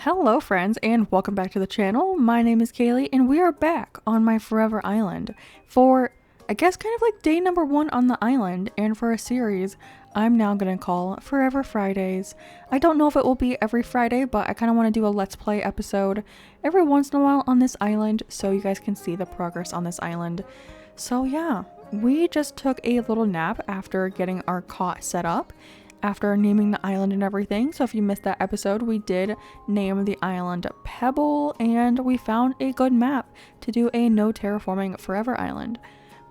Hello friends and welcome back to the channel. My name is Kaylee and we are back on my Forever Island for, I guess, kind of like day number 1 on the island, and for a series I'm now gonna call Forever Fridays. I don't know if it will be every Friday, but I kind of want to do a Let's Play episode every once in a while on this island so you guys can see the progress on this island. So yeah, we just took a little nap after getting our cot set up, after naming the island and everything. So if you missed that episode, we did name the island Pebble, and we found a good map to do a no terraforming Forever Island.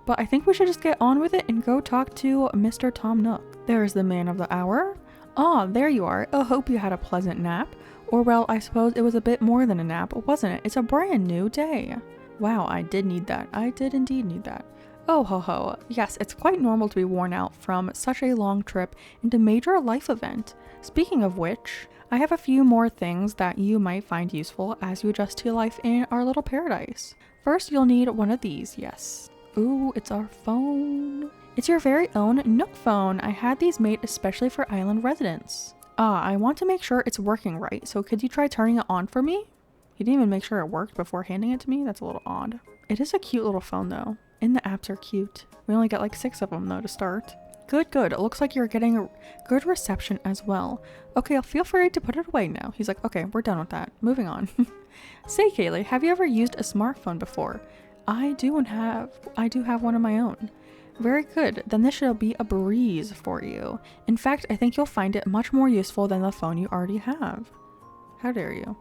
But I think we should just get on with it and go talk to Mr. Tom Nook. There's the man of the hour. Ah, there you are. I hope you had a pleasant nap. Or well, I suppose it was a bit more than a nap, wasn't it? It's a brand new day. Wow, I did need that. I did indeed need that. Oh ho ho, yes, it's quite normal to be worn out from such a long trip and a major life event. Speaking of which, I have a few more things that you might find useful as you adjust to life in our little paradise. First, you'll need one of these, yes. Ooh, it's our phone. It's your very own Nook phone. I had these made especially for island residents. I want to make sure it's working right, so could you try turning it on for me? You didn't even make sure it worked before handing it to me? That's a little odd. It is a cute little phone though. And the apps are cute. We only got like 6 of them though to start. Good. It looks like you're getting a good reception as well. Okay, I'll feel free to put it away now. He's like, okay, we're done with that. Moving on. Say, Kaylee, have you ever used a smartphone before? I do have one of my own. Very good. Then this should be a breeze for you. In fact, I think you'll find it much more useful than the phone you already have. How dare you?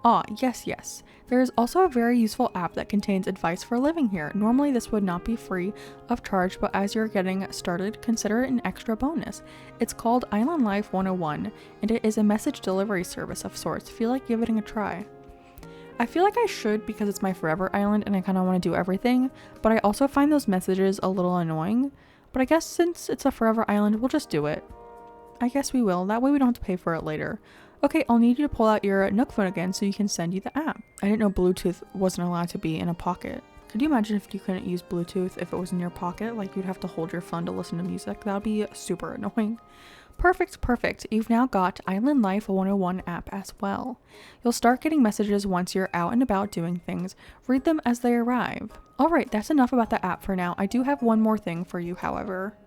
Ah, yes. There is also a very useful app that contains advice for living here. Normally this would not be free of charge, but as you're getting started, consider it an extra bonus. It's called Island Life 101, and it is a message delivery service of sorts. Feel like giving it a try. I feel like I should because it's my Forever Island and I kind of want to do everything, but I also find those messages a little annoying. But I guess since it's a Forever Island, we'll just do it. I guess we will. That way we don't have to pay for it later. Okay, I'll need you to pull out your Nook phone again so you can send you the app. I didn't know Bluetooth wasn't allowed to be in a pocket. Could you imagine if you couldn't use Bluetooth if it was in your pocket? Like you'd have to hold your phone to listen to music. That would be super annoying. Perfect. You've now got Island Life 101 app as well. You'll start getting messages once you're out and about doing things. Read them as they arrive. Alright, that's enough about the app for now. I do have one more thing for you, however.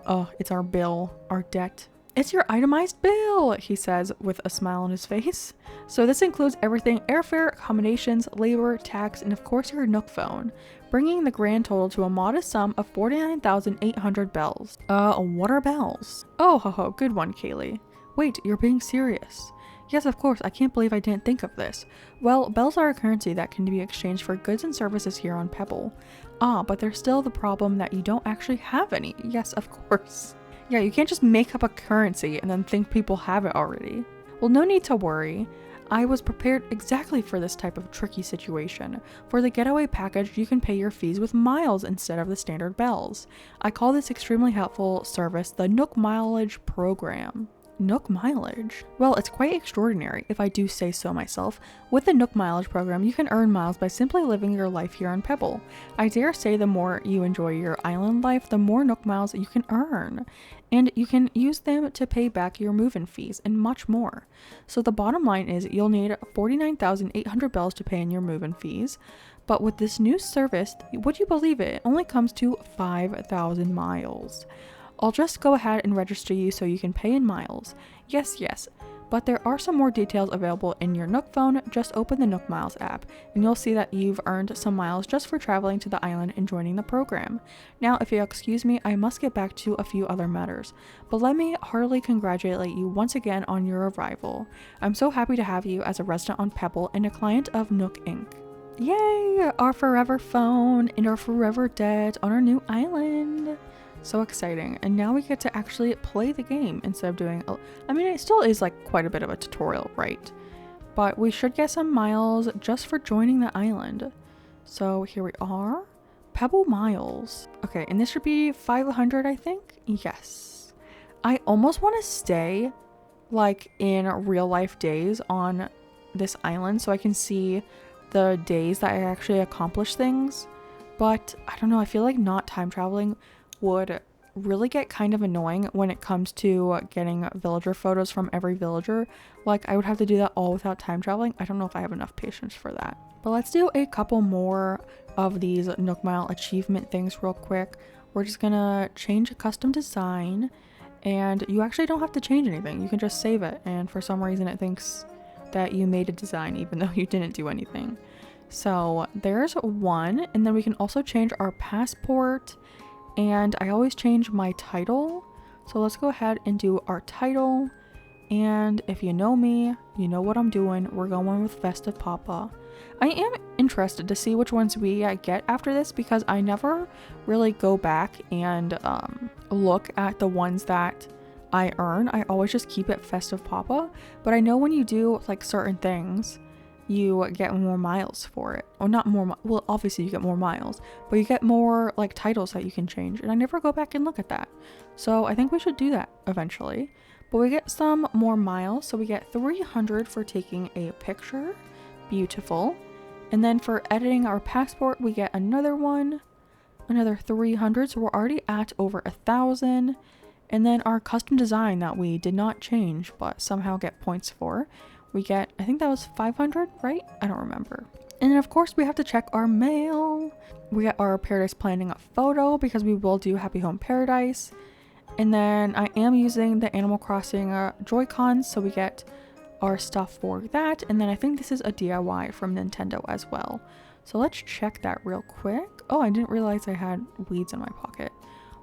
Oh, it's our bill, our debt. It's your itemized bill, he says with a smile on his face. So this includes everything: airfare, accommodations, labor, tax, and of course your Nook phone, bringing the grand total to a modest sum of 49,800 bells. What are bells? Oh ho ho, good one, Kaylee. Wait, you're being serious? Yes, of course, I can't believe I didn't think of this. Well, bells are a currency that can be exchanged for goods and services here on Pebble. But there's still the problem that you don't actually have any. Yes, of course. Yeah, you can't just make up a currency and then think people have it already. Well, no need to worry. I was prepared exactly for this type of tricky situation. For the getaway package, you can pay your fees with miles instead of the standard bells. I call this extremely helpful service the Nook Mileage Program. Nook Mileage? Well, it's quite extraordinary, if I do say so myself. With the Nook Mileage program, you can earn miles by simply living your life here on Pebble. I dare say the more you enjoy your island life, the more Nook miles you can earn. And you can use them to pay back your move-in fees and much more. So the bottom line is you'll need 49,800 bells to pay in your move-in fees. But with this new service, would you believe it only comes to 5,000 miles. I'll just go ahead and register you so you can pay in miles. Yes, but there are some more details available in your Nook phone. Just open the Nook Miles app and you'll see that you've earned some miles just for traveling to the island and joining the program. Now, if you'll excuse me, I must get back to a few other matters, but let me heartily congratulate you once again on your arrival. I'm so happy to have you as a resident on Pebble and a client of Nook Inc. Yay! Our forever phone and our forever debt on our new island. So exciting. And now we get to actually play the game instead of doing it still is like quite a bit of a tutorial, right? But we should get some miles just for joining the island. So here we are. Pebble miles. Okay, and this should be 500, I think. Yes. I almost want to stay like in real life days on this island so I can see the days that I actually accomplish things. But I don't know, I feel like not time traveling would really get kind of annoying when it comes to getting villager photos from every villager. Like, I would have to do that all without time traveling. I don't know if I have enough patience for that. But let's do a couple more of these Nook Mile achievement things real quick. We're just gonna change a custom design, and you actually don't have to change anything. You can just save it, and for some reason it thinks that you made a design even though you didn't do anything. So there's one, and then we can also change our passport, and I always change my title. So let's go ahead and do our title, and if you know me, you know what I'm doing. We're going with Festive Papa. I am interested to see which ones we get after this, because I never really go back and look at the ones that I earn. I always just keep it Festive Papa, but I know when you do like certain things, you get more miles for it. Or not more, well, obviously you get more miles, but you get more like titles that you can change, and I never go back and look at that. So I think we should do that eventually. But we get some more miles, so we get 300 for taking a picture. Beautiful. And then for editing our passport, we get another one, another 300, so we're already at over 1,000. And then our custom design that we did not change but somehow get points for, we get, I think that was 500, right? I don't remember. And then of course we have to check our mail. We get our Paradise Planning photo because we will do Happy Home Paradise. And then I am using the Animal Crossing Joy-Cons, so we get our stuff for that. And then I think this is a DIY from Nintendo as well. So let's check that real quick. Oh, I didn't realize I had weeds in my pocket.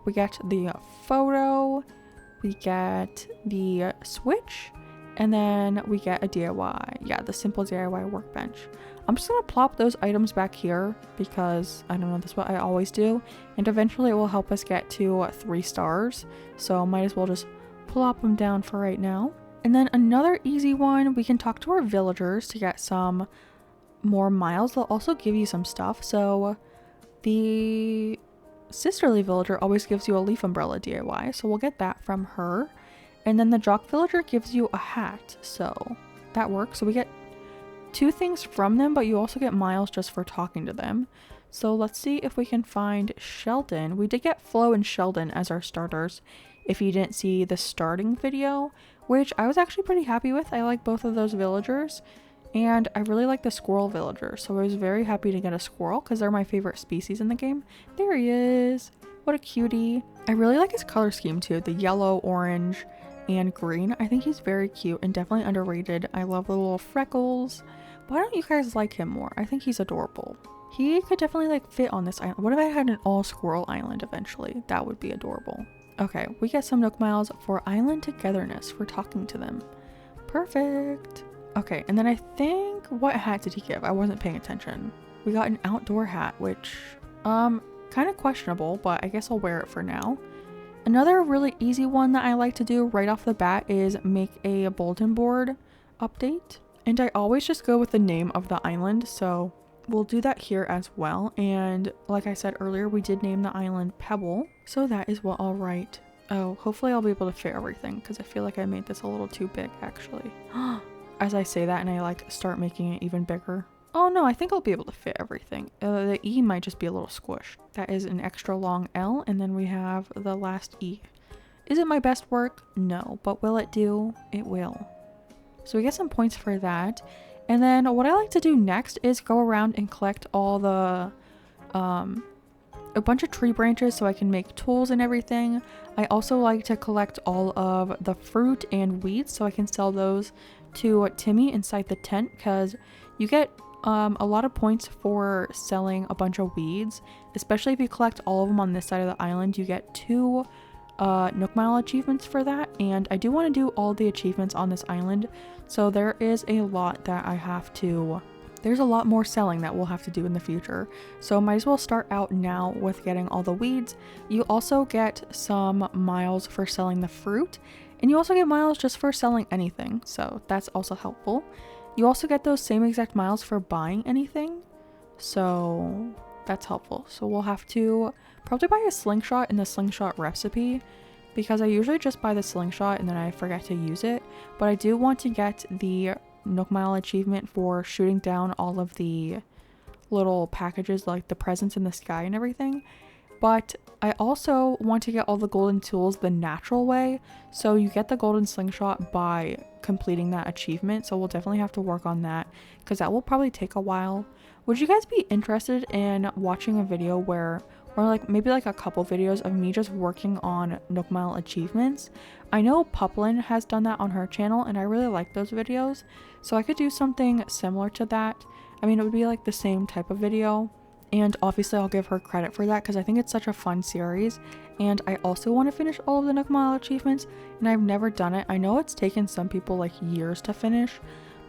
We get the photo, we get the Switch, and then we get a DIY. Yeah, the simple DIY workbench. I'm just gonna plop those items back here because I don't know, that's what I always do. And eventually it will help us get to 3 stars. So might as well just plop them down for right now. And then another easy one, we can talk to our villagers to get some more miles. They'll also give you some stuff. So the Sisterly villager always gives you a leaf umbrella DIY, so we'll get that from her. And then the Jock villager gives you a hat, so that works. So we get 2 things from them, but you also get miles just for talking to them. So let's see if we can find Sheldon. We did get Flo and Sheldon as our starters if you didn't see the starting video, which I was actually pretty happy with. I like both of those villagers, and I really like the squirrel villager, so I was very happy to get a squirrel because they're my favorite species in the game. There he is. What a cutie. I really like his color scheme too, the yellow, orange, and green. I think he's very cute and definitely underrated. I love the little freckles. Why don't you guys like him more? I think he's adorable. He could definitely like fit on this island. What if I had an all squirrel island eventually? That would be adorable. Okay, we get some Nook Miles for island togetherness for talking to them. Perfect. Okay, and then I think, what hat did he give? I wasn't paying attention. We got an outdoor hat, which, kind of questionable, but I guess I'll wear it for now. Another really easy one that I like to do right off the bat is make a bulletin board update. And I always just go with the name of the island, so we'll do that here as well. And like I said earlier, we did name the island Pebble, so that is what I'll write. Oh, hopefully I'll be able to fit everything because I feel like I made this a little too big actually. As I say that and I like start making it even bigger. Oh no, I think I'll be able to fit everything. The E might just be a little squished. That is an extra long L, and then we have the last E. Is it my best work? No, but will it do? It will. So we get some points for that. And then what I like to do next is go around and collect all the, a bunch of tree branches so I can make tools and everything. I also like to collect all of the fruit and weeds so I can sell those to Timmy inside the tent, because you get a lot of points for selling a bunch of weeds, especially if you collect all of them on this side of the island. You get 2 Nook Mile achievements for that, and I do want to do all the achievements on this island, so there is a lot that I have to, there's a lot more selling that we'll have to do in the future, so might as well start out now with getting all the weeds. You also get some miles for selling the fruit, and you also get miles just for selling anything, so that's also helpful. You also get those same exact miles for buying anything, so that's helpful. So we'll have to probably buy a slingshot in the slingshot recipe, because I usually just buy the slingshot and then I forget to use it, but I do want to get the Nook Mile achievement for shooting down all of the little packages, like the presents in the sky and everything. But I also want to get all the golden tools the natural way. So you get the golden slingshot by completing that achievement. So we'll definitely have to work on that because that will probably take a while. Would you guys be interested in watching a video or like maybe like a couple videos of me just working on Nook Mile achievements? I know Puplin has done that on her channel and I really like those videos. So I could do something similar to that. I mean, it would be like the same type of video. And obviously I'll give her credit for that because I think it's such a fun series. And I also want to finish all of the Nook Mile achievements and I've never done it. I know it's taken some people like years to finish,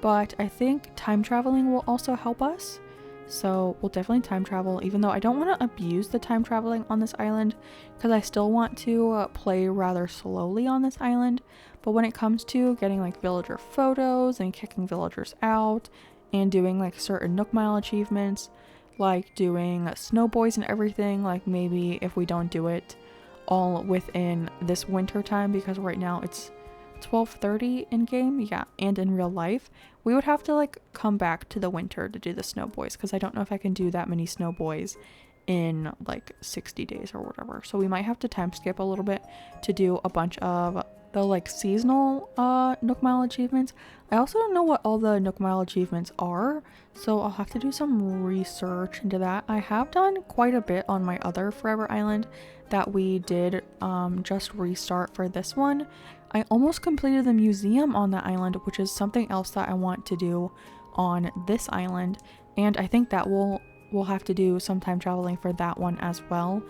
but I think time traveling will also help us. So we'll definitely time travel, even though I don't want to abuse the time traveling on this island because I still want to play rather slowly on this island. But when it comes to getting like villager photos and kicking villagers out and doing like certain Nook Mile achievements, like doing snow boys and everything, like maybe if we don't do it all within this winter time, because right now it's 12:30 in game, yeah, and in real life, we would have to like come back to the winter to do the snow boys because I don't know if I can do that many snow boys in like 60 days or whatever. So we might have to time skip a little bit to do a bunch of the like seasonal Nook Mile achievements. I also don't know what all the Nook Mile achievements are, so I'll have to do some research into that. I have done quite a bit on my other Forever Island that we did just restart for this one. I almost completed the museum on the island, which is something else that I want to do on this island, and I think that we'll have to do some time traveling for that one as well.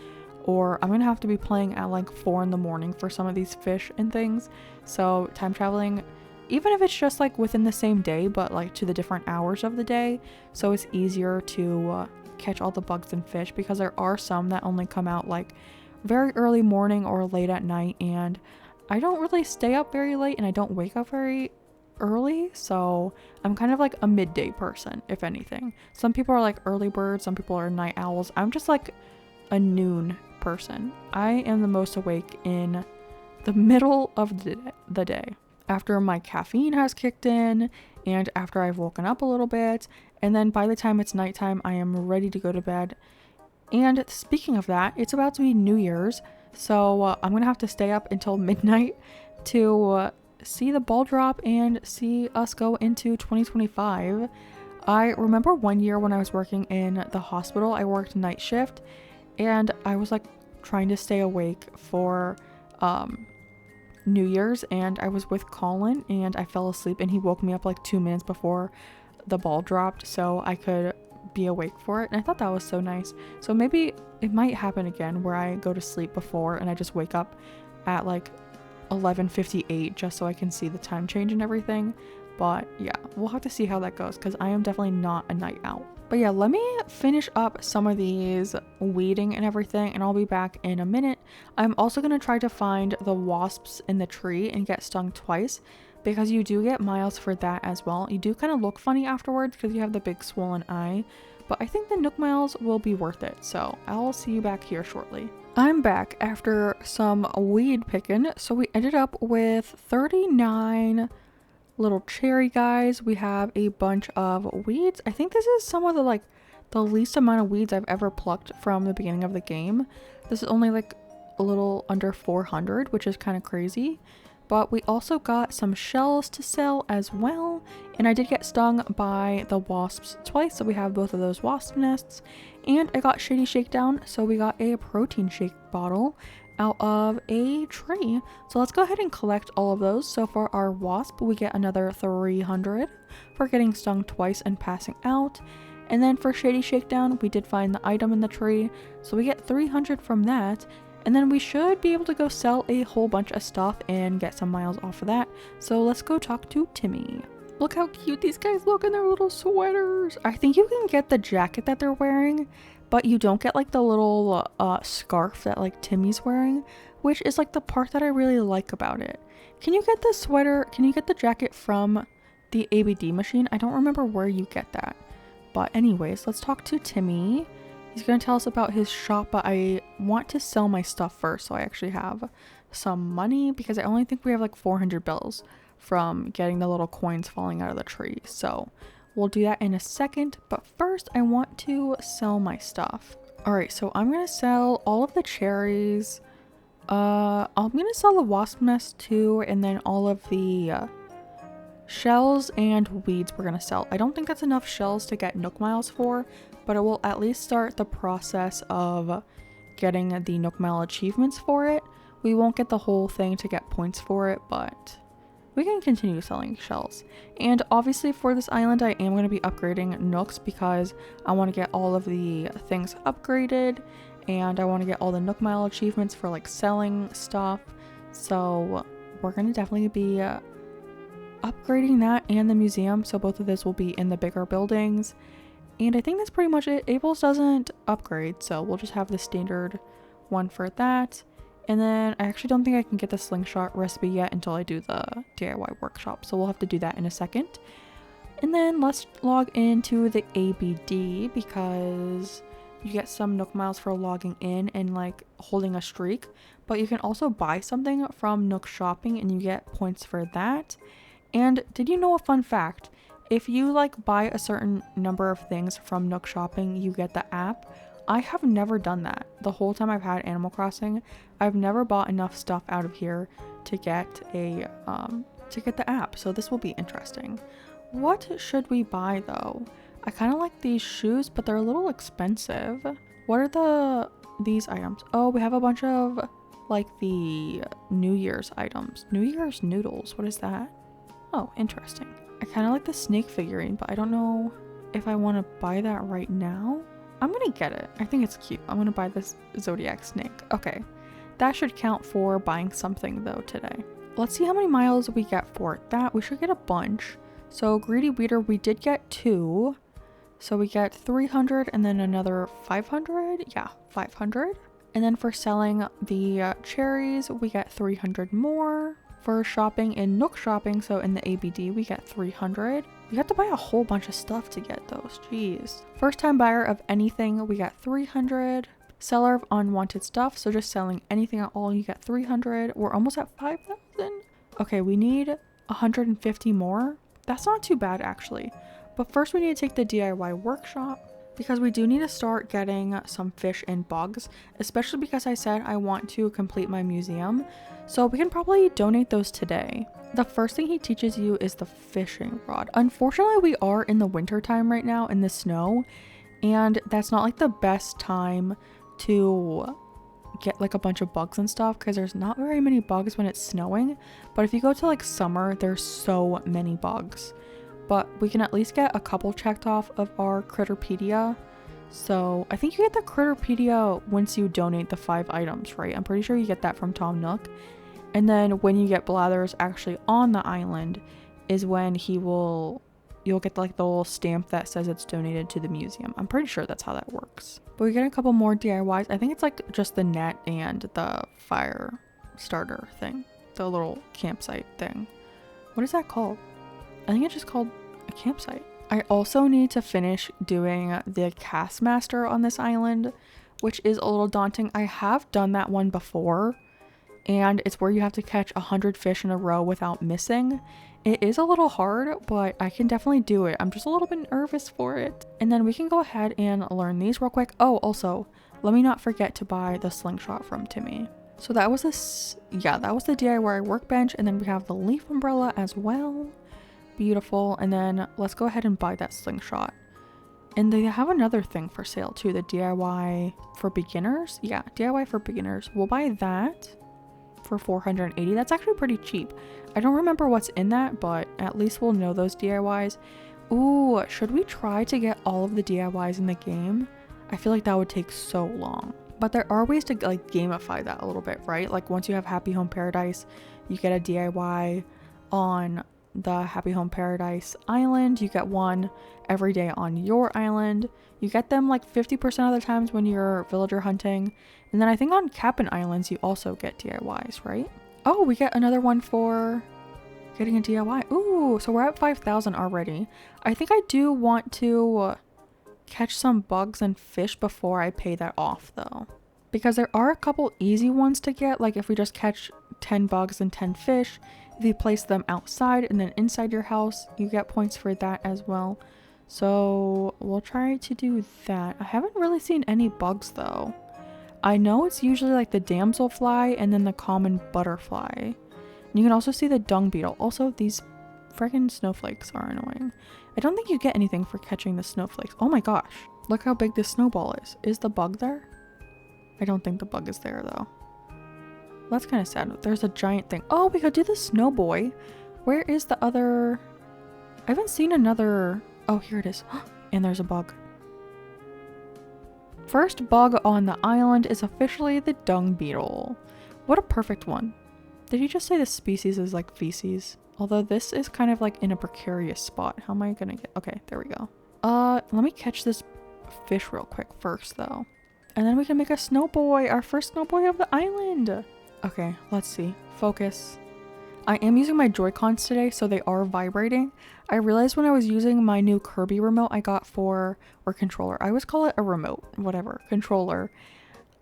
Or I'm gonna have to be playing at like 4 in the morning for some of these fish and things. So time traveling, even if it's just like within the same day, but like to the different hours of the day, so it's easier to catch all the bugs and fish, because there are some that only come out like very early morning or late at night, and I don't really stay up very late and I don't wake up very early, so I'm kind of like a midday person, if anything. Some people are like early birds, some people are night owls. I'm just like a noon person. I am the most awake in the middle of the day after my caffeine has kicked in and after I've woken up a little bit, and then by the time it's nighttime I am ready to go to bed. And speaking of that, it's about to be New Year's, so I'm gonna have to stay up until midnight to see the ball drop and see us go into 2025. I remember one year when I was working in the hospital, I worked night shift and I was like trying to stay awake for New Year's, and I was with Colin and I fell asleep and he woke me up like 2 minutes before the ball dropped so I could be awake for it, and I thought that was so nice. So maybe it might happen again where I go to sleep before and I just wake up at like 11:58 just so I can see the time change and everything. But yeah, we'll have to see how that goes because I am definitely not a night owl. But yeah, let me finish up some of these weeding and everything and I'll be back in a minute. I'm also going to try to find the wasps in the tree and get stung twice, because you do get miles for that as well. You do kind of look funny afterwards because you have the big swollen eye, but I think the Nook miles will be worth it, so I'll see you back here shortly. I'm back after some weed picking, so we ended up with 39 little cherry guys. We have a bunch of weeds. I think this is some of the least amount of weeds I've ever plucked from the beginning of the game. This is only like a little under 400, which is kind of crazy. But we also got some shells to sell as well, and I did get stung by the wasps twice, so we have both of those wasp nests. And I got Shady Shakedown, so we got a protein shake bottle out of a tree. So let's go ahead and collect all of those. So for our wasp, we get another 300 for getting stung twice and passing out. And then for Shady Shakedown, we did find the item in the tree, so we get 300 from that. And then we should be able to go sell a whole bunch of stuff and get some miles off of that. So let's go talk to Timmy. Look how cute these guys look in their little sweaters. I think you can get the jacket that they're wearing, but you don't get like the little scarf that like Timmy's wearing, which is like the part that I really like about it. Can you get the sweater? Can you get the jacket from the ABD machine? I don't remember where you get that. But anyways, let's talk to Timmy. He's going to tell us about his shop, but I want to sell my stuff first so I actually have some money, because I only think we have like 400 bills from getting the little coins falling out of the tree. So we'll do that in a second, but first I want to sell my stuff. Alright, so I'm gonna sell all of the cherries. I'm gonna sell the wasp nest too, and then all of the shells and weeds we're gonna sell. I don't think that's enough shells to get Nook Miles for, but it will at least start the process of getting the Nook Mile achievements for it. We won't get the whole thing to get points for it, but we can continue selling shells. And obviously for this island, I am going to be upgrading Nooks because I want to get all of the things upgraded, and I want to get all the Nook Mile achievements for like selling stuff. So we're going to definitely be upgrading that and the museum. So both of this will be in the bigger buildings. And I think that's pretty much it. Abel's doesn't upgrade, so we'll just have the standard one for that. And then I actually don't think I can get the slingshot recipe yet until I do the DIY workshop. So we'll have to do that in a second. And then let's log into the ABD because you get some Nook Miles for logging in and like holding a streak. But you can also buy something from Nook Shopping and you get points for that. And did you know a fun fact? If you like buy a certain number of things from Nook Shopping, you get the app. I have never done that. The whole time I've had Animal Crossing, I've never bought enough stuff out of here to get a the app. So this will be interesting. What should we buy though? I kind of like these shoes, but they're a little expensive. What are these items? Oh, we have a bunch of like the New Year's items. New Year's noodles. What is that? Oh, interesting. I kind of like the snake figurine, but I don't know if I want to buy that right now. I'm gonna get it. I think it's cute. I'm gonna buy this zodiac snake. Okay, that should count for buying something though today. Let's see how many miles we get for that. We should get a bunch. So greedy weeder, we did get 2. So we get 300 and then another 500. Yeah, 500. And then for selling the cherries, we get 300 more. For shopping in Nook Shopping, so in the ABD, we get 300. You have to buy a whole bunch of stuff to get those. Jeez. First time buyer of anything, we get 300. Seller of unwanted stuff, so just selling anything at all, you get 300. We're almost at 5,000. Okay, we need 150 more. That's not too bad actually. But first we need to take the DIY workshop because we do need to start getting some fish and bugs, especially because I said I want to complete my museum. So we can probably donate those today. The first thing he teaches you is the fishing rod. Unfortunately, we are in the winter time right now in the snow, and that's not like the best time to get like a bunch of bugs and stuff because there's not very many bugs when it's snowing. But if you go to like summer, there's so many bugs. But we can at least get a couple checked off of our Critterpedia. So I think you get the Critterpedia once you donate the 5 items, right? I'm pretty sure you get that from Tom Nook. And then when you get Blathers actually on the island is when you'll get like the little stamp that says it's donated to the museum. I'm pretty sure that's how that works. But we get a couple more DIYs. I think it's like just the net and the fire starter thing. The little campsite thing. What is that called? I think it's just called a campsite. I also need to finish doing the cast master on this island, which is a little daunting. I have done that one before, and it's where you have to catch 100 fish in a row without missing. It is a little hard, but I can definitely do it. I'm just a little bit nervous for it. And then we can go ahead and learn these real quick. Oh, also, let me not forget to buy the slingshot from Timmy. So that was that was the DIY workbench, and then we have the leaf umbrella as well. Beautiful. And then let's go ahead and buy that slingshot. And they have another thing for sale too, the DIY for beginners. Yeah, DIY for beginners. We'll buy that for 480. That's actually pretty cheap. I don't remember what's in that, but at least we'll know those DIYs. Ooh, should we try to get all of the DIYs in the game? I feel like that would take so long. But there are ways to like gamify that a little bit, right? Like once you have Happy Home Paradise, you get a DIY on the Happy Home Paradise island. You get one every day on your island. You get them like 50% of the times when you're villager hunting. And then I think on Cap'n Islands you also get DIYs, right? Oh, we get another one for getting a DIY. Ooh, so we're at 5,000 already. I think I do want to catch some bugs and fish before I pay that off though, because there are a couple easy ones to get. Like if we just catch 10 bugs and 10 fish, if you place them outside and then inside your house, you get points for that as well. So we'll try to do that. I haven't really seen any bugs though. I know it's usually like the damselfly and then the common butterfly. And you can also see the dung beetle. Also, these freaking snowflakes are annoying. I don't think you get anything for catching the snowflakes. Oh my gosh. Look how big this snowball is. Is the bug there? I don't think the bug is there though. That's kind of sad. There's a giant thing. Oh, we could do the snow boy. Where is the other? I haven't seen another. Oh, here it is. And there's a bug. First bug on the island is officially the dung beetle. What a perfect one. Did he just say the species is like feces? Although this is kind of like in a precarious spot. How am I gonna get? Okay, there we go. Let me catch this fish real quick first though. And then we can make a snow boy, our first snow boy of the island. Okay, let's see. Focus. I am using my Joy-Cons today, so they are vibrating. I realized when I was using my new Kirby remote I got or controller. I always call it a remote, whatever, controller.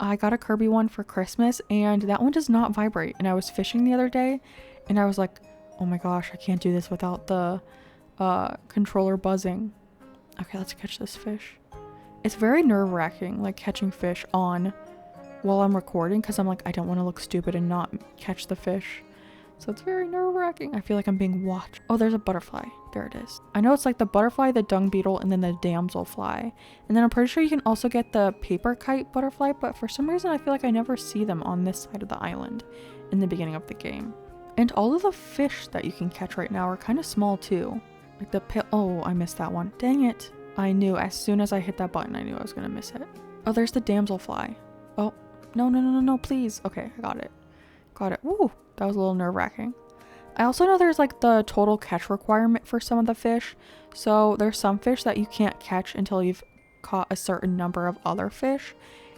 I got a Kirby one for Christmas and that one does not vibrate. And I was fishing the other day and I was like, oh my gosh, I can't do this without the controller buzzing. Okay, let's catch this fish. It's very nerve-wracking, like catching fish on while I'm recording because I'm like, I don't want to look stupid and not catch the fish. So it's very nerve-wracking. I feel like I'm being watched. Oh, there's a butterfly. There it is. I know it's like the butterfly, the dung beetle, and then the damselfly. And then I'm pretty sure you can also get the paper kite butterfly, but for some reason I feel like I never see them on this side of the island in the beginning of the game. And all of the fish that you can catch right now are kind of small too. Like the oh, I missed that one. Dang it. I knew as soon as I hit that button, I knew I was gonna miss it. Oh, there's the damselfly. Oh, no, please. Okay, I got it. Got it. Woo. That was a little nerve-wracking. I also know there's like the total catch requirement for some of the fish. So there's some fish that you can't catch until you've caught a certain number of other fish.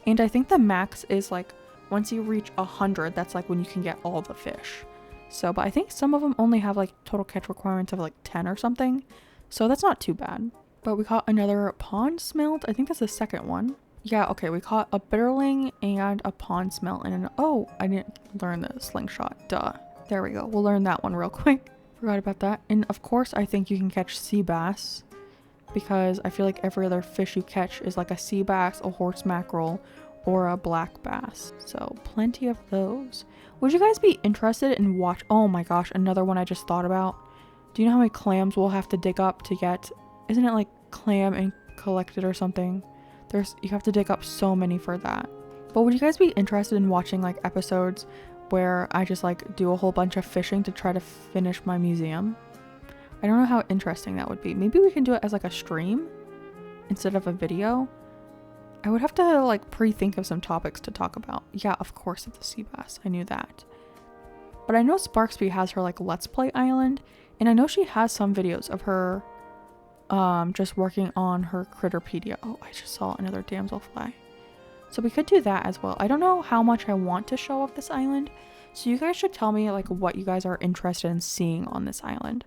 And I think the max is like once you reach 100, that's like when you can get all the fish. So, but I think some of them only have like total catch requirements of like 10 or something. So that's not too bad. But we caught another pond smelt. I think that's the second one. Yeah, okay, we caught a bitterling and a pond smelt and an, oh, I didn't learn the slingshot, duh. There we go, we'll learn that one real quick. Forgot about that. And of course, I think you can catch sea bass because I feel like every other fish you catch is like a sea bass, a horse mackerel, or a black bass. So plenty of those. Would you guys be interested in oh my gosh, another one I just thought about. Do you know how many clams we'll have to dig up to get, isn't it like clam and collected or something? You have to dig up so many for that. But would you guys be interested in watching like episodes where I just like do a whole bunch of fishing to try to finish my museum? I don't know how interesting that would be. Maybe we can do it as like a stream instead of a video. I would have to like pre-think of some topics to talk about. Yeah, of course it's the sea bass. I knew that. But I know Sparksby has her like Let's Play island, and I know she has some videos of her just working on her Critterpedia. Oh, I just saw another damselfly. So we could do that as well. I don't know how much I want to show of this island, so you guys should tell me like what you guys are interested in seeing on this island.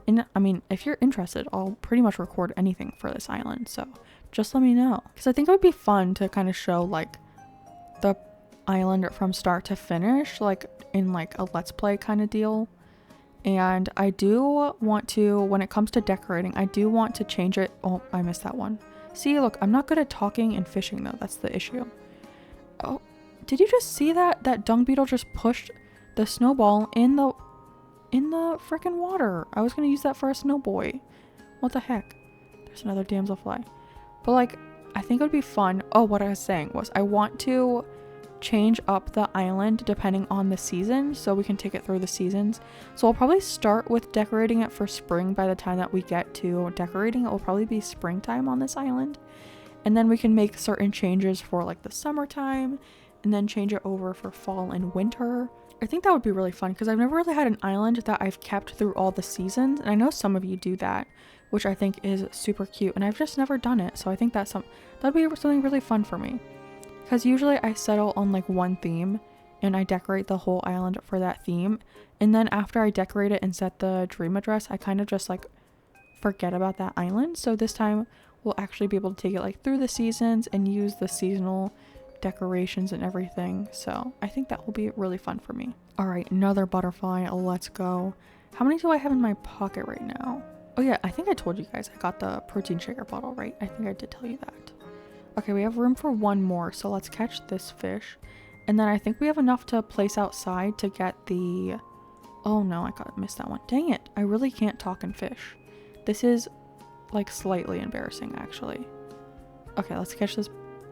And I mean, if you're interested, I'll pretty much record anything for this island, so just let me know. Because I think it would be fun to kind of show like the island from start to finish, like in like a Let's Play kind of deal. And I do want to, when it comes to decorating, I do want to change it. Oh, I missed that one. See, look, I'm not good at talking and fishing though. That's the issue. Oh, did you just see that? That dung beetle just pushed the snowball in the freaking water. I was going to use that for a snow boy. What the heck? There's another damselfly. But like, I think it would be fun. Oh, what I was saying was I want to change up the island depending on the season so we can take it through the seasons. So I'll probably start with decorating it for spring. By the time that we get to decorating, it will probably be springtime on this island, and then we can make certain changes for like the summertime and then change it over for fall and winter. I think that would be really fun because I've never really had an island that I've kept through all the seasons, and I know some of you do that, which I think is super cute, and I've just never done it. So I think that'd be something really fun for me. Because usually I settle on like one theme and I decorate the whole island for that theme. And then after I decorate it and set the dream address, I kind of just like forget about that island. So this time we'll actually be able to take it like through the seasons and use the seasonal decorations and everything. So I think that will be really fun for me. All right, another butterfly. Let's go. How many do I have in my pocket right now? Oh yeah, I think I told you guys I got the protein shaker bottle, right? I think I did tell you that. Okay, we have room for one more, so let's catch this fish. And then I think we have enough to place outside to get the... Oh no, I missed that one. Dang it, I really can't talk and fish. This is like slightly embarrassing actually. Okay, let's catch this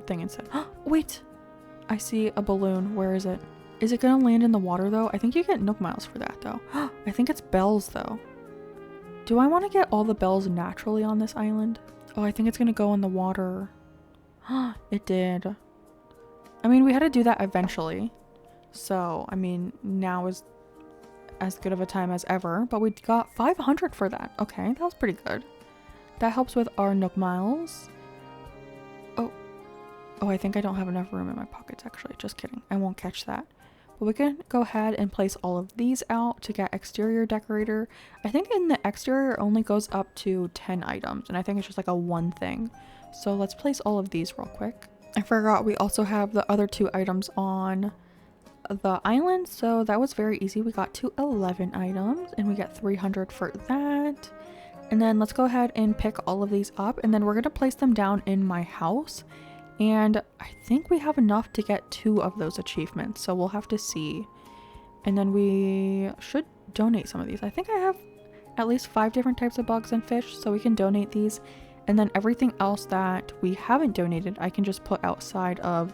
thing instead. Wait, I see a balloon. Where is it? Is it gonna land in the water though? I think you get Nook miles for that though. I think it's bells though. Do I want to get all the bells naturally on this island? Oh, I think it's gonna go in the water. It did. I mean, we had to do that eventually. So, I mean, now is as good of a time as ever. But we got 500 for that. Okay, that was pretty good. That helps with our Nook miles. Oh, I think I don't have enough room in my pockets actually. Just kidding. I won't catch that. But we can go ahead and place all of these out to get exterior decorator. I think in the exterior it only goes up to 10 items. And I think it's just like a one thing. So let's place all of these real quick. I forgot we also have the other 2 items on the island. So that was very easy. We got to 11 items and we get 300 for that. And then let's go ahead and pick all of these up. And then we're going to place them down in my house. And I think we have enough to get 2 of those achievements. So we'll have to see. And then we should donate some of these. I think I have at least 5 different types of bugs and fish. So we can donate these. And then everything else that we haven't donated, I can just put outside of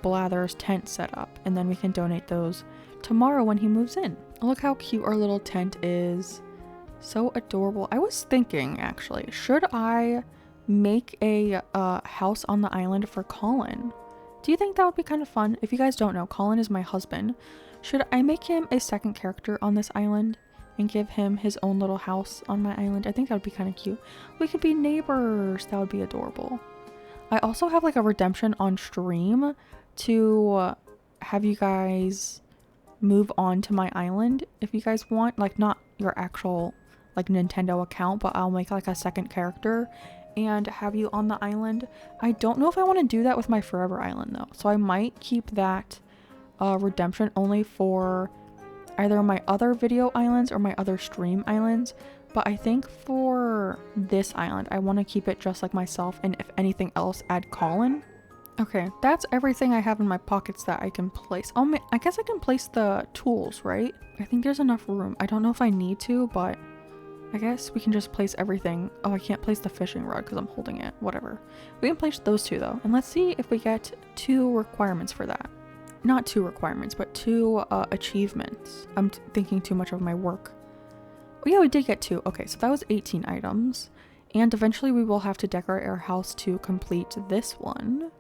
Blathers' tent setup. And then we can donate those tomorrow when he moves in. Look how cute our little tent is. So adorable. I was thinking, actually, should I make a house on the island for Colin? Do you think that would be kind of fun? If you guys don't know, Colin is my husband. Should I make him a second character on this island and give him his own little house on my island? I think that would be kind of cute. We could be neighbors. That would be adorable. I also have like a redemption on stream to have you guys move on to my island if you guys want. Like, not your actual like Nintendo account, but I'll make like a second character and have you on the island. I don't know if I want to do that with my Forever Island though, so I might keep that redemption only for either my other video islands or my other stream islands. But I think for this island I want to keep it just like myself, and if anything else add Colin. Okay, that's everything I have in my pockets that I can place. Oh, I guess I can place the tools, right? I think there's enough room. I don't know if I need to, but I guess we can just place everything. Oh, I can't place the fishing rod because I'm holding it. Whatever. We can place those 2 though. And let's see if we get 2 requirements for that. Not 2 requirements, but 2 achievements. I'm thinking too much of my work. Oh yeah, we did get 2. Okay, so that was 18 items. And eventually we will have to decorate our house to complete this one.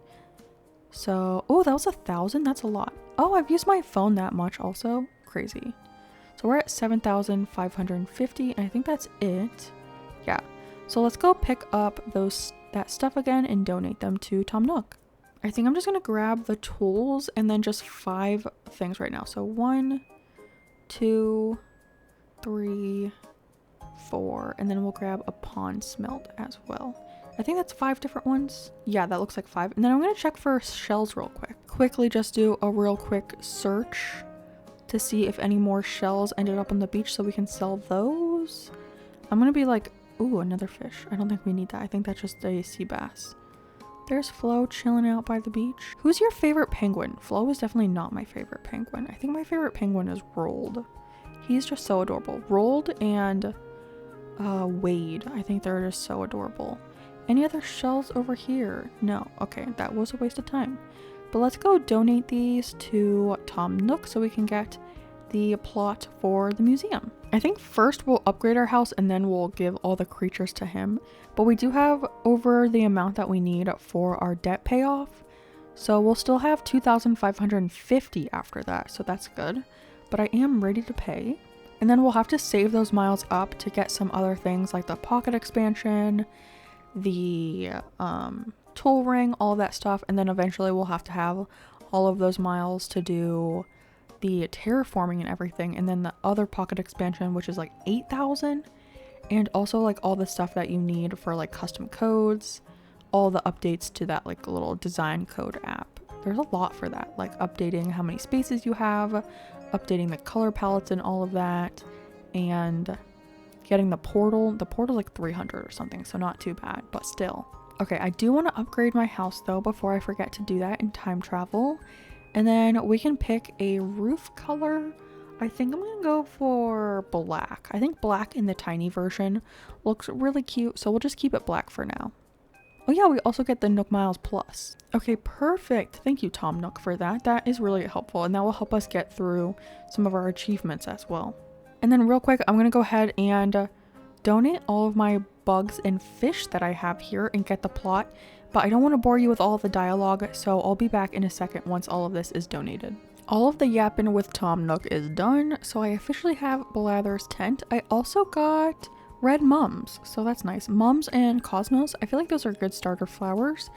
So, oh, that was 1,000. That's a lot. Oh, I've used my phone that much also. Crazy. So we're at 7,550, and I think that's it. Yeah. So let's go pick up that stuff again and donate them to Tom Nook. I think I'm just gonna grab the tools and then just 5 things right now. So 1, 2, 3, 4, and then we'll grab a pond smelt as well. I think that's 5 different ones. Yeah, that looks like 5. And then I'm gonna check for shells real quick. Quickly just do a real quick search to see if any more shells ended up on the beach so we can sell those. I'm gonna be like, ooh, another fish. I don't think we need that. I think that's just a sea bass. There's Flo chilling out by the beach. Who's your favorite penguin? Flo is definitely not my favorite penguin. I think my favorite penguin is Rolled. He's just so adorable. Rolled and Wade. I think they're just so adorable. Any other shells over here? No. Okay, that was a waste of time. But let's go donate these to Tom Nook so we can get the plot for the museum. I think first we'll upgrade our house and then we'll give all the creatures to him. But we do have over the amount that we need for our debt payoff. So we'll still have 2,550 after that. So that's good. But I am ready to pay. And then we'll have to save those miles up to get some other things like the pocket expansion, the tool ring, all of that stuff. And then eventually we'll have to have all of those miles to do the terraforming and everything, and then the other pocket expansion, which is like 8,000, and also like all the stuff that you need for like custom codes, all the updates to that like little design code app. There's a lot for that, like updating how many spaces you have, updating the color palettes and all of that, and getting the portal. The portal's like 300 or something, so not too bad, but still. Okay, I do want to upgrade my house though before I forget to do that in time travel. And then we can pick a roof color. I think I'm gonna go for black. I think black in the tiny version looks really cute, so we'll just keep it black for now. Oh yeah, we also get the Nook Miles Plus. Okay, perfect. Thank you, Tom Nook, for that. That is really helpful, and that will help us get through some of our achievements as well. And then real quick, I'm gonna go ahead and donate all of my bugs and fish that I have here and get the plot, but I don't want to bore you with all of the dialogue, so I'll be back in a second once all of this is donated. All of the yapping with Tom Nook is done, so I officially have Blathers' tent. I also got red mums, so that's nice. Mums and cosmos, I feel like those are good starter flowers.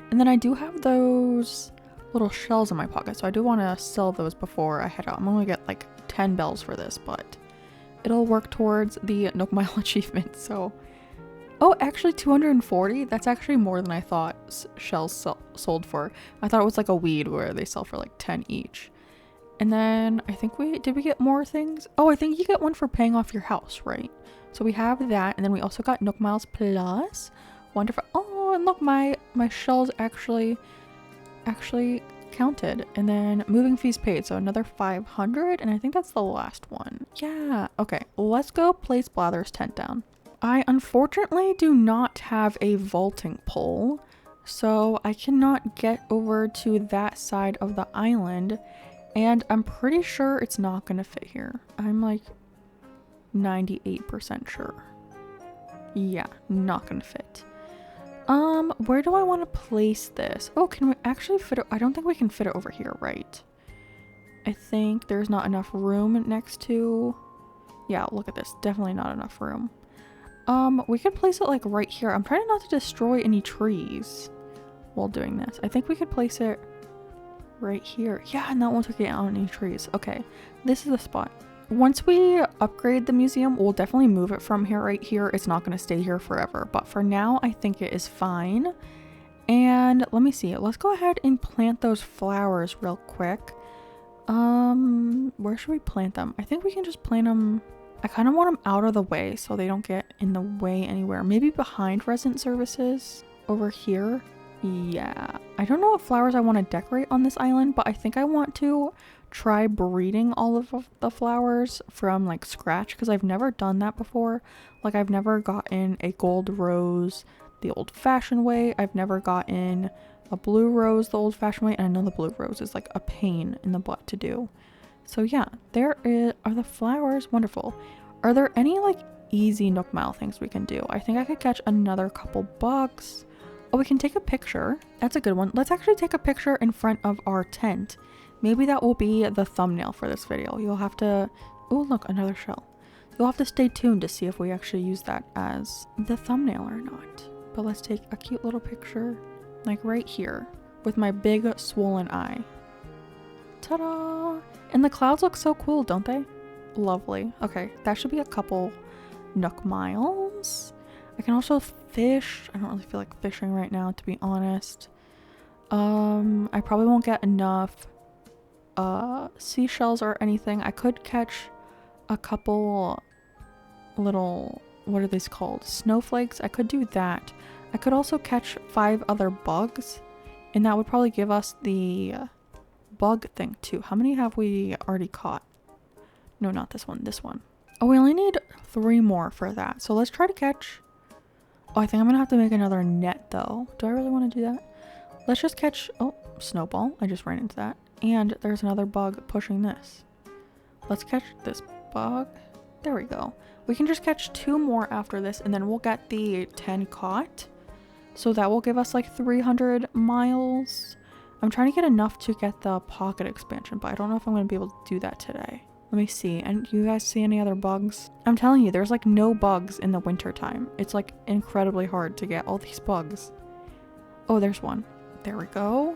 And then I do have those little shells in my pocket, so I do want to sell those before I head out. I'm only get like 10 bells for this, but it'll work towards the Nook Mile achievement, so... Oh, actually 240? That's actually more than I thought shells sold for. I thought it was like a weed where they sell for like 10 each. And then I think did we get more things? Oh, I think you get one for paying off your house, right? So we have that, and then we also got Nook Miles Plus. Wonderful. Oh, and look, my shells actually counted. And then moving fees paid, so another 500, and I think that's the last one. Yeah, okay, let's go place Blathers' tent down. I unfortunately do not have a vaulting pole, so I cannot get over to that side of the island, and I'm pretty sure it's not gonna fit here. I'm like 98% sure. Yeah, not gonna fit. Where do I want to place this? Oh, can we actually fit it? I don't think we can fit it over here, right? I think there's not enough room next to... Yeah, look at this. Definitely not enough room. We could place it like right here. I'm trying not to destroy any trees while doing this. I think we could place it right here. Yeah, and that won't take out any trees. Okay, this is the spot. Once we upgrade the museum, we'll definitely move it from here right here. It's not going to stay here forever, but for now, I think it is fine. And let me see. Let's go ahead and plant those flowers real quick. Where should we plant them? I think we can just plant them... I kind of want them out of the way so they don't get in the way anywhere. Maybe behind resident services over here. Yeah. I don't know what flowers I want to decorate on this island, but I think I want to try breeding all of the flowers from like scratch because I've never done that before. Like I've never gotten a gold rose the old-fashioned way. I've never gotten a blue rose the old-fashioned way, and I know the blue rose is like a pain in the butt to do. So yeah, are the flowers. Wonderful. Are there any like easy Nook Mile things we can do? I think I could catch another couple bugs. Oh, we can take a picture. That's a good one. Let's actually take a picture in front of our tent. Maybe that will be the thumbnail for this video. You'll have to... Oh, look, another shell. You'll have to stay tuned to see if we actually use that as the thumbnail or not. But let's take a cute little picture, like right here, with my big swollen eye. Ta-da! And the clouds look so cool, don't they? Lovely. Okay, that should be a couple Nook Miles. I can also fish. I don't really feel like fishing right now, to be honest. I probably won't get enough seashells or anything. I could catch a couple little, what are these called? Snowflakes. I could do that. I could also catch 5 other bugs, and that would probably give us the bug thing too. How many have we already caught? No, not this one, this one. Oh, we only need 3 more for that. So let's try to catch... Oh, I think I'm gonna have to make another net though. Do I really want to do that? Let's just catch... Oh, snowball. I just ran into that. And there's another bug pushing this. Let's catch this bug. There we go. We can just catch 2 more after this, and then we'll get the 10 caught. So that will give us like 300 miles. I'm trying to get enough to get the pocket expansion, but I don't know if I'm going to be able to do that today. Let me see. And you guys see any other bugs? I'm telling you, there's like no bugs in the winter time. It's like incredibly hard to get all these bugs. Oh, there's one. There we go.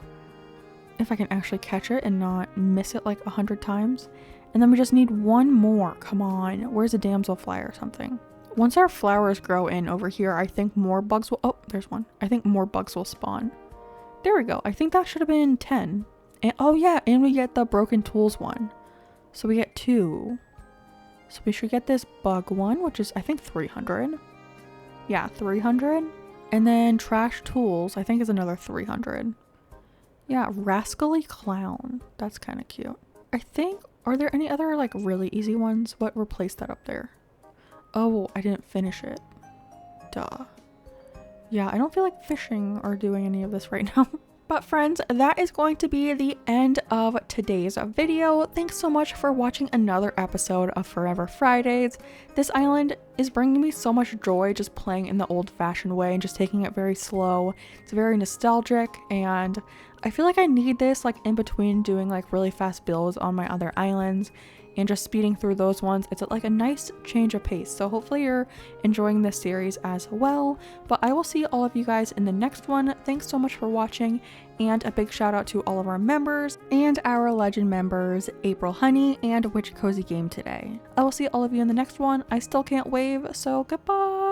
If I can actually catch it and not miss it like 100 times. And then we just need 1 more. Come on. Where's a damselfly or something? Once our flowers grow in over here, I think more bugs will... Oh, there's one. I think more bugs will spawn. There we go. I think that should have been 10. And, oh yeah, and we get the broken tools one. So we get 2. So we should get this bug one, which is I think 300. Yeah, 300. And then trash tools, I think is another 300. Yeah, rascally clown. That's kind of cute. I think, are there any other like really easy ones? What replaced that up there? Oh, I didn't finish it. Duh. Yeah, I don't feel like fishing or doing any of this right now. But friends, that is going to be the end of today's video. Thanks so much for watching another episode of Forever Fridays. This island is bringing me so much joy just playing in the old-fashioned way and just taking it very slow. It's very nostalgic, and I feel like I need this like in between doing like really fast builds on my other islands and just speeding through those ones. It's like a nice change of pace. So hopefully you're enjoying this series as well. But I will see all of you guys in the next one. Thanks so much for watching, and a big shout out to all of our members and our legend members, April Honey and Witch Cozy Game Today. I will see all of you in the next one. I still can't wave, so goodbye.